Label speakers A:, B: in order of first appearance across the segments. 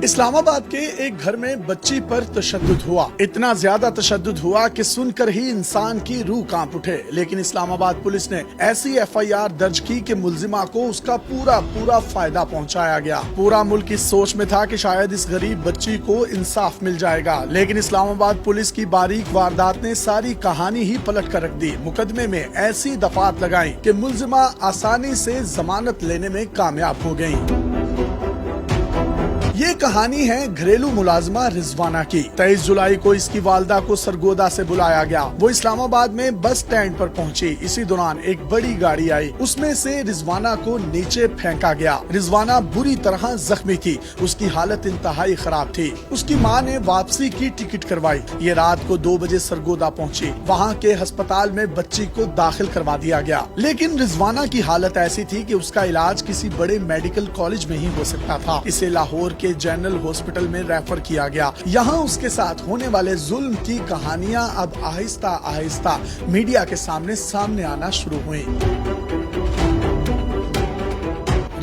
A: اسلام آباد کے ایک گھر میں بچی پر تشدد ہوا۔ اتنا زیادہ تشدد ہوا کہ سن کر ہی انسان کی روح کانپ اٹھے، لیکن اسلام آباد پولیس نے ایسی FIR درج کی کہ ملزمہ کو اس کا پورا فائدہ پہنچایا گیا۔ پورا ملک اس سوچ میں تھا کہ شاید اس غریب بچی کو انصاف مل جائے گا، لیکن اسلام آباد پولیس کی باریک واردات نے ساری کہانی ہی پلٹ کر رکھ دی۔ مقدمے میں ایسی دفعات لگائیں کہ ملزمہ آسانی سے ضمانت لینے میں کامیاب ہو گئیں۔ یہ کہانی ہے گھریلو ملازمہ رضوانہ کی۔ 23 جولائی کو اس کی والدہ کو سرگودا سے بلایا گیا۔ وہ اسلام آباد میں بس اسٹینڈ پر پہنچی۔ اسی دوران ایک بڑی گاڑی آئی، اس میں سے رضوانہ کو نیچے پھینکا گیا۔ رضوانہ بری طرح زخمی تھی، اس کی حالت انتہائی خراب تھی۔ اس کی ماں نے واپسی کی ٹکٹ کروائی۔ یہ رات کو 2 بجے سرگودا پہنچی۔ وہاں کے ہسپتال میں بچی کو داخل کروا دیا گیا، لیکن رضوانہ کی حالت ایسی تھی کہ اس کا علاج کسی بڑے میڈیکل کالج میں ہی ہو سکتا تھا۔ اسے لاہور کے جنرل ہاسپٹل میں ریفر کیا گیا۔ یہاں اس کے ساتھ ہونے والے ظلم کی کہانیاں اب آہستہ میڈیا کے سامنے آنا شروع ہوئیں۔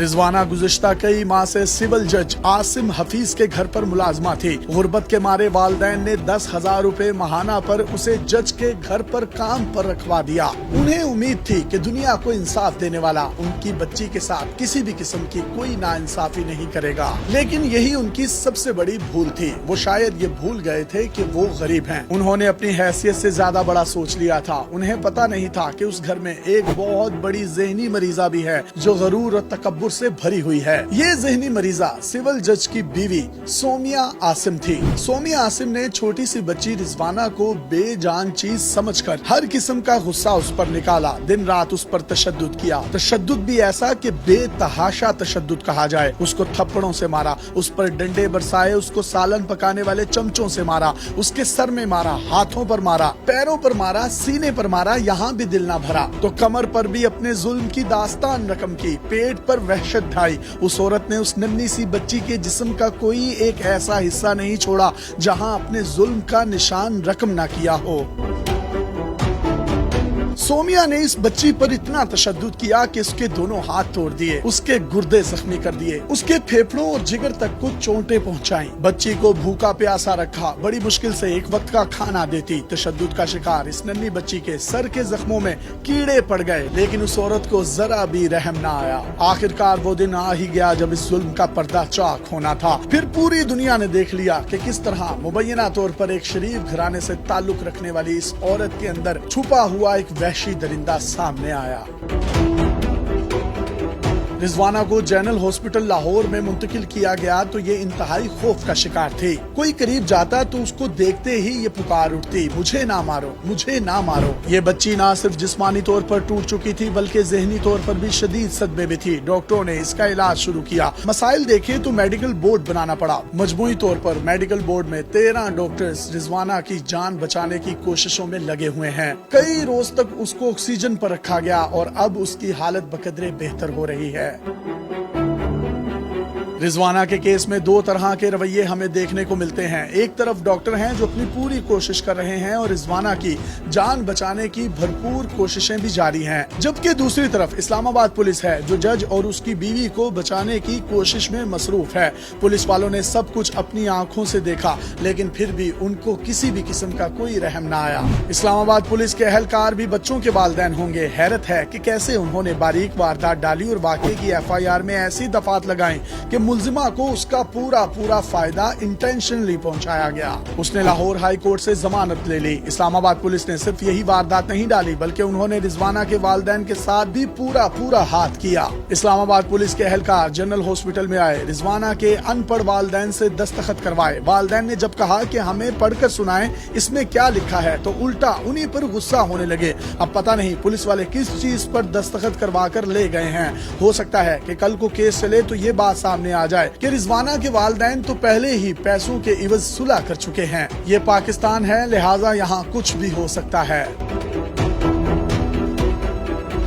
A: رضوانہ گزشتہ کئی ماہ سے سول جج عاصم حفیظ کے گھر پر ملازمہ تھی۔ غربت کے مارے والدین نے 10,000 روپے ماہانہ پر اسے جج کے گھر پر کام پر رکھوا دیا۔ انہیں امید تھی کہ دنیا کو انصاف دینے والا ان کی بچی کے ساتھ کسی بھی قسم کی کوئی ناانصافی نہیں کرے گا، لیکن یہی ان کی سب سے بڑی بھول تھی۔ وہ شاید یہ بھول گئے تھے کہ وہ غریب ہیں۔ انہوں نے اپنی حیثیت سے زیادہ بڑا سوچ لیا تھا۔ انہیں پتا نہیں تھا کہ اس گھر میں ایک بہت بڑی ذہنی مریضہ بھی ہے جو غرور اور تکبر سے بھری ہوئی ہے۔ یہ ذہنی مریضہ سول جج کی بیوی سومیا عاصم تھی۔ سومیا عاصم نے چھوٹی سی بچی رضوانہ کو بے جان چیز سمجھ کر ہر قسم کا غصہ اس پر نکالا۔ دن رات اس پر تشدد کیا، تشدد بھی ایسا کہ بے تحاشا تشدد کہا جائے۔ اس کو تھپڑوں سے مارا، اس پر ڈنڈے برسائے، اس کو سالن پکانے والے چمچوں سے مارا، اس کے سر میں مارا، ہاتھوں پر مارا، پیروں پر مارا، سینے پر مارا، یہاں بھی دل نہ بھرا تو کمر پر بھی اپنے ظلم کی داستان رقم کی۔ پیٹ پر وحشت ڈھائی۔ اس عورت نے اس ننھی سی بچی کے جسم کا کوئی ایک ایسا حصہ نہیں چھوڑا جہاں اپنے ظلم کا نشان رقم نہ کیا ہو۔ سومیا نے اس بچی پر اتنا تشدد کیا کہ اس کے دونوں ہاتھ توڑ دیے، اس کے گردے زخمی کر دیے، اس کے پھیپھڑوں اور جگر تک کو چونٹیں پہنچائیں، بچی کو بھوکا پیاسا رکھا، بڑی مشکل سے ایک وقت کا کھانا دیتی۔ تشدد کا شکار اس ننھی بچی کے سر کے زخموں میں کیڑے پڑ گئے، لیکن اس عورت کو ذرا بھی رحم نہ آیا۔ آخرکار وہ دن آ ہی گیا جب اس ظلم کا پردہ چاک ہونا تھا۔ پھر پوری دنیا نے دیکھ لیا کہ کس طرح مبینہ طور پر ایک شریف گھرانے سے تعلق رکھنے والی اس عورت کے اندر چھپا ہوا ایک وحشی درندہ سامنے آیا۔ رضوانہ کو جنرل ہاسپٹل لاہور میں منتقل کیا گیا تو یہ انتہائی خوف کا شکار تھی۔ کوئی قریب جاتا تو اس کو دیکھتے ہی یہ پکار اٹھتی، مجھے نہ مارو، مجھے نہ مارو۔ یہ بچی نہ صرف جسمانی طور پر ٹوٹ چکی تھی بلکہ ذہنی طور پر بھی شدید صدمے میں تھی۔ ڈاکٹروں نے اس کا علاج شروع کیا۔ مسائل دیکھے تو میڈیکل بورڈ بنانا پڑا۔ مجموعی طور پر میڈیکل بورڈ میں 13 ڈاکٹرز رضوانہ کی جان بچانے کی کوششوں میں لگے ہوئے ہیں۔ کئی روز تک اس کو آکسیجن پر رکھا گیا اور اب اس کی حالت بقدرے بہتر ہو رہی ہے۔ رضوانہ کے کیس میں 2 طرح کے رویے ہمیں دیکھنے کو ملتے ہیں۔ ایک طرف ڈاکٹر ہیں جو اپنی پوری کوشش کر رہے ہیں اور رضوانہ کی جان بچانے کی بھرپور کوششیں بھی جاری ہیں، جبکہ دوسری طرف اسلام آباد پولیس ہے جو جج اور اس کی بیوی کو بچانے کی کوشش میں مصروف ہے۔ پولیس والوں نے سب کچھ اپنی آنکھوں سے دیکھا، لیکن پھر بھی ان کو کسی بھی قسم کا کوئی رحم نہ آیا۔ اسلام آباد پولیس کے اہلکار بھی بچوں کے والدین ہوں گے۔ حیرت ہے کہ کیسے انہوں نے باریک واردات ڈالی اور واقعے کی FIR میں ایسی دفعات لگائیں کہ ملزمہ کو اس کا پورا فائدہ انٹینشنلی پہنچایا گیا۔ اس نے لاہور ہائی کورٹ سے ضمانت لے لی۔ اسلام آباد پولیس نے صرف یہی واردات نہیں ڈالی بلکہ انہوں نے رضوانہ کے والدین کے ساتھ بھی پورا ہاتھ کیا۔ اسلام آباد پولیس کے اہلکار جنرل ہاسپٹل میں آئے، رضوانہ کے ان پڑھ والدین سے دستخط کروائے۔ والدین نے جب کہا کہ ہمیں پڑھ کر سنائیں اس میں کیا لکھا ہے تو الٹا انہی پر غصہ ہونے لگے۔ اب پتہ نہیں پولیس والے کس چیز پر دستخط کروا کر لے گئے ہیں۔ ہو سکتا ہے کہ کل کو کیس چلے تو یہ بات سامنے آ جائے کہ رضوانہ کے والدین تو پہلے ہی پیسوں کے عوض صلح کر چکے ہیں۔ یہ پاکستان ہے، لہٰذا یہاں کچھ بھی ہو سکتا ہے۔